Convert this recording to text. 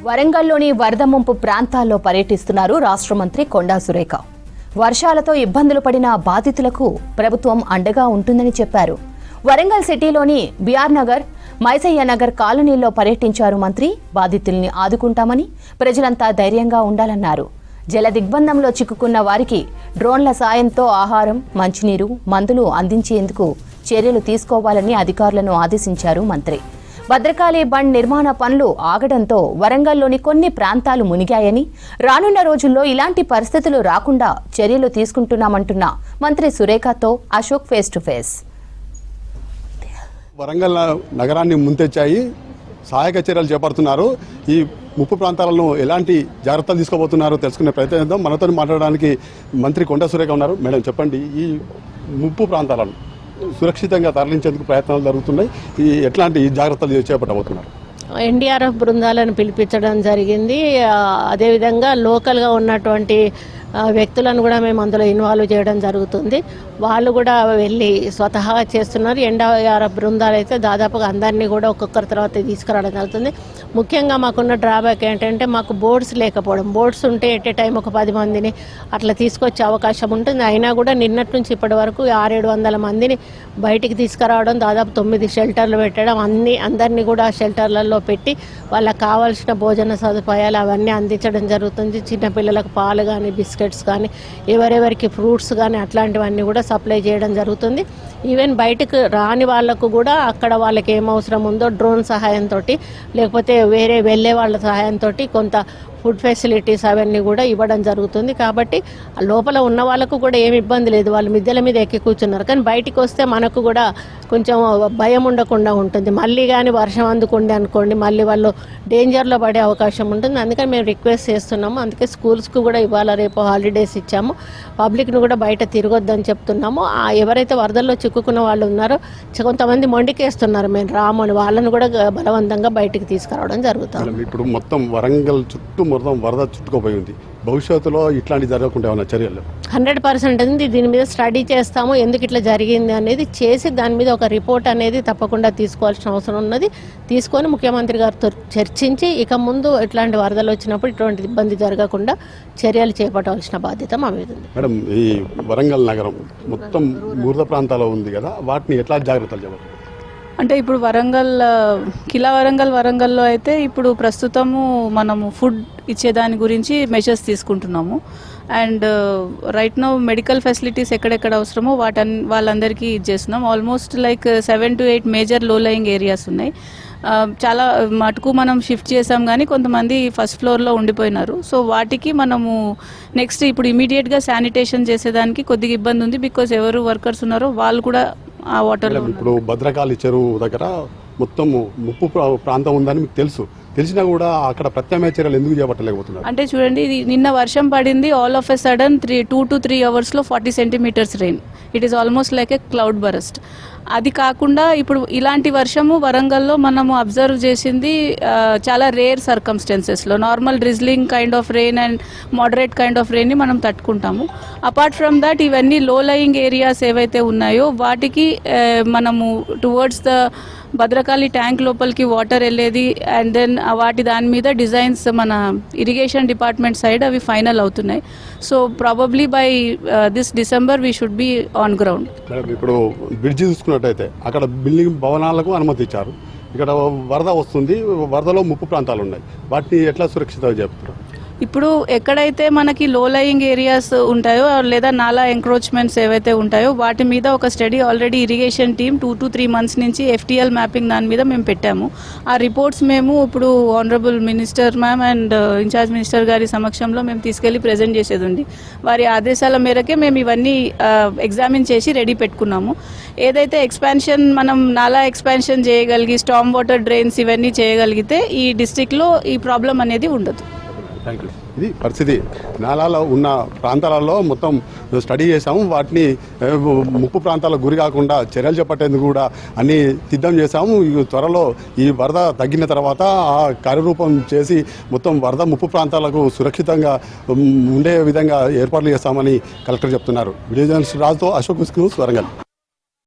వరంగల్లోని వరద ముంపు ప్రాంతాల్లో పర్యటిస్తున్నారు రాష్ట్ర మంత్రి కొండా సురేఖ. వర్షాలతో ఇబ్బందులు పడిన బాధితులకు ప్రభుత్వం అండగా ఉంటుందని చెప్పారు. వరంగల్ సిటీలోని బిఆర్ నగర్, మైసయ్య నగర్ కాలనీల్లో పర్యటించారు మంత్రి. బాధితుల్ని ఆదుకుంటామని, ప్రజలంతా ధైర్యంగా ఉండాలన్నారు. జల దిగ్బంధంలో చిక్కుకున్న వారికి డ్రోన్ల సాయంతో ఆహారం, మంచినీరు, మందులు అందించేందుకు చర్యలు తీసుకోవాలని అధికారులను ఆదేశించారు మంత్రి. భద్రకాళి బండ్ నిర్మాణ పనులు ఆగడంతో వరంగల్లోని కొన్ని ప్రాంతాలు మునిగాయని, రానున్న రోజుల్లో ఇలాంటి పరిస్థితులు రాకుండా చర్యలు తీసుకుంటున్నామంటున్న మంత్రి సురేఖతో Ashok face to face. Warangal నగరాన్ని ముంతెచ్చాయి, సహాయక చర్యలు చేపడుతున్నారు. ఈ ముప్పు ప్రాంతాలను ఎలాంటి జాగ్రత్తలు తీసుకోబోతున్నారో తెలుసుకునే ప్రయత్నం చేద్దాం. మనతో మాట్లాడడానికి మంత్రి కొండా సురేఖ ఉన్నారు. మేడం, చెప్పండి, ఈ ముప్పు ప్రాంతాలను సురక్షితంగా తరలించేందుకు ప్రయత్నాలు జరుగుతున్నాయి. ఎట్లాంటి జాగ్రత్తలు చేపట్టబోతున్నారు? ఎన్డీఆర్ఎఫ్ బృందాలను పిలిపించడం జరిగింది. అదేవిధంగా లోకల్గా ఉన్నటువంటి వ్యక్తులను కూడా మేము అందులో ఇన్వాల్వ్ చేయడం జరుగుతుంది. వాళ్ళు కూడా వెళ్ళి స్వతహాగా చేస్తున్నారు. ఎన్డీఆర్ఎఫ్ బృందాలు అయితే దాదాపుగా అందరినీ కూడా ఒక్కొక్కరి తర్వాత తీసుకురావడం జరుగుతుంది. ముఖ్యంగా మాకున్న డ్రాబ్యాక్ ఏంటంటే మాకు బోర్డ్స్ లేకపోవడం. బోర్డ్స్ ఉంటే ఎట్ ఏ టైం ఒక 10 మందిని అట్లా తీసుకొచ్చే అవకాశం ఉంటుంది. అయినా కూడా నిన్నటి నుంచి ఇప్పటి వరకు 600-700 మందిని బయటికి తీసుకురావడం, దాదాపు 9 షెల్టర్లు పెట్టడం, అందరినీ కూడా షెల్టర్లలో పెట్టి వాళ్ళకి కావాల్సిన భోజన సదుపాయాలు అవన్నీ అందించడం జరుగుతుంది. చిన్నపిల్లలకు పాలు కానీ, బిస్కెట్స్ కానీ, ఎవరెవరికి ఫ్రూట్స్ కానీ అట్లాంటివన్నీ కూడా సప్లై చేయడం జరుగుతుంది. ఈవెన్ బయటకు రాని వాళ్లకు కూడా అక్కడ వాళ్ళకి ఏం అవసరం ఉందో డ్రోన్ సహాయంతో, లేకపోతే వేరే వెళ్ళే వాళ్ళ సహాయంతో కొంత ఫుడ్ ఫెసిలిటీస్ అవన్నీ కూడా ఇవ్వడం జరుగుతుంది. కాబట్టి లోపల ఉన్న వాళ్ళకు కూడా ఏమి ఇబ్బంది లేదు. వాళ్ళు మిద్దెల మీద ఎక్కి కూర్చున్నారు. కానీ బయటికి వస్తే మనకు కూడా కొంచెం భయం ఉండకుండా ఉంటుంది. మళ్ళీ కానీ వర్షం అందుకుంది అనుకోండి, మళ్ళీ వాళ్ళు డేంజర్లో పడే అవకాశం ఉంటుంది. అందుకని మేము రిక్వెస్ట్ చేస్తున్నాము. అందుకే స్కూల్స్కు కూడా ఇవాళ రేపు హాలిడేస్ ఇచ్చాము. పబ్లిక్ను కూడా బయట తిరగొద్దని చెప్తున్నాము. ఎవరైతే వరదల్లో చిక్కుకున్న వాళ్ళు ఉన్నారో కొంతమంది మొండికేస్తున్నారు, మేము రామని, వాళ్ళని కూడా బలవంతంగా బయటికి తీసుకురావడం జరుగుతుంది. ఇప్పుడు మొత్తం వరంగల్ చుట్టూ మొత్తం వరద చుట్టుకోపోయి ఉంది. భవిష్యత్తులో ఇట్లాంటి జరగకుండా ఏమైనా చర్యలు? 100% ఉంది. దీని మీద స్టడీ చేస్తాము, ఎందుకు ఇట్లా జరిగింది అనేది చేసి దాని మీద ఒక రిపోర్ట్ అనేది తప్పకుండా తీసుకోవాల్సిన అవసరం ఉన్నది. తీసుకొని ముఖ్యమంత్రి గారితో చర్చించి ఇక ముందు ఇట్లాంటి వరదలు వచ్చినప్పుడు ఇటువంటి ఇబ్బంది జరగకుండా చర్యలు చేపట్టవలసిన బాధ్యత మా మీద ఉంది. మేడం, ఈ వరంగల్ నగరం మొత్తం బురద ప్రాంతాల్లో ఉంది కదా, వాటిని ఎట్లా జాగ్రత్తలు చేపట్టాలి? అంటే ఇప్పుడు కిలా వరంగల్లో అయితే ఇప్పుడు ప్రస్తుతము మనము ఫుడ్ ఇచ్చేదాని గురించి మెజర్స్ తీసుకుంటున్నాము. And right now medical facilities ఎక్కడెక్కడ అవసరమో వాళ్ళందరికీ ఇచ్చేస్తున్నాం. Almost like 7 to 8 major low lying areas ఉన్నాయి. చాలా మటుకు మనం షిఫ్ట్ చేసాం, కానీ కొంతమంది ఫస్ట్ ఫ్లోర్లో ఉండిపోయినారు. సో వాటికి మనము నెక్స్ట్ ఇప్పుడు ఇమీడియట్గా శానిటేషన్ చేసేదానికి కొద్దిగా ఇబ్బంది ఉంది. బికాజ్ ఎవరు వర్కర్స్ ఉన్నారో వాళ్ళు కూడా ఆ వాటర్లో. ఇప్పుడు భద్రకాళి చెరువు దగ్గర మొత్తం ముప్పు ప్రాంతం ఉందని మీకు తెలిసినా కూడా అక్కడ ప్రత్యామ్నాయ చర్యలు ఎందుకు చేపట్టలేకపోతున్నారు? అంటే చూడండి, నిన్న వర్షం పడింది. All of a sudden 2 to 3 అవర్స్లో 40 centimetres rain. It is almost like a cloud burst. అది కాకుండా ఇప్పుడు ఇలాంటి వర్షము వరంగల్లో మనము అబ్జర్వ్ చేసింది చాలా రేర్ సర్కమ్స్టెన్సెస్లో. Normal drizzling kind of rain and moderate kind of రెయిన్ని మనం తట్టుకుంటాము. అపార్ట్ ఫ్రమ్ దట్ ఇవన్నీ లో లయింగ్ ఏరియాస్ ఏవైతే ఉన్నాయో వాటికి మనము టువర్డ్స్ ద భద్రకాళి ట్యాంక్ లోపలికి వాటర్ వెళ్ళేది. అండ్ దెన్ దాని మీద డిజైన్స్ మన ఇరిగేషన్ డిపార్ట్మెంట్ సైడ్ అవి ఫైనల్ అవుతున్నాయి. So probably by this December we should be on ground. ఇప్పుడు బ్రిడ్జి చూసుకున్నట్టయితే అక్కడ బిల్డింగ్ భవనాలకు అనుమతి ఇచ్చారు. ఇక్కడ వరద వస్తుంది, వరదలో ముప్పు ప్రాంతాలు ఉన్నాయి. వాటిని ఎట్లా సురక్షితంగా చెప్తున్నారు? ఇప్పుడు ఎక్కడైతే మనకి లో లయింగ్ ఏరియాస్ ఉంటాయో లేదా నాలా ఎంక్రోచ్మెంట్స్ ఏవైతే ఉంటాయో వాటి మీద ఒక study already irrigation team 2 to 3 months నుంచి FTL మ్యాపింగ్ దాని మీద మేము పెట్టాము. ఆ రిపోర్ట్స్ మేము ఇప్పుడు honourable minister ma'am and in charge minister గారి సమక్షంలో మేము తీసుకెళ్లి ప్రజెంట్ చేసేది ఉంది. వారి ఆదేశాల మేరకే మేము ఇవన్నీ ఎగ్జామిన్ చేసి రెడీ పెట్టుకున్నాము. ఏదైతే ఎక్స్పాన్షన్ మనం నాలా ఎక్స్పాన్షన్ చేయగలిగి స్టామ్ వాటర్ డ్రైన్స్ ఇవన్నీ చేయగలిగితే ఈ డిస్ట్రిక్ట్లో ఈ ప్రాబ్లం అనేది ఉండదు. Thank you. ఇది పరిస్థితి. నాలాలో ఉన్న ప్రాంతాలలో మొత్తం స్టడీ చేసాము. వాటిని ముప్పు ప్రాంతాలకు గురి కాకుండా చర్యలు చేపట్టేందుకు కూడా అన్ని సిద్ధం చేశాము. త్వరలో ఈ వరద తగ్గిన తర్వాత ఆ కార్యరూపం చేసి మొత్తం వరద ముప్పు ప్రాంతాలకు సురక్షితంగా ఉండే విధంగా ఏర్పాట్లు చేస్తామని కలెక్టర్ చెప్తున్నారు. వీడియో జర్నలిస్ట్ రాజుతో అశోక్ న్యూస్, వరంగల్.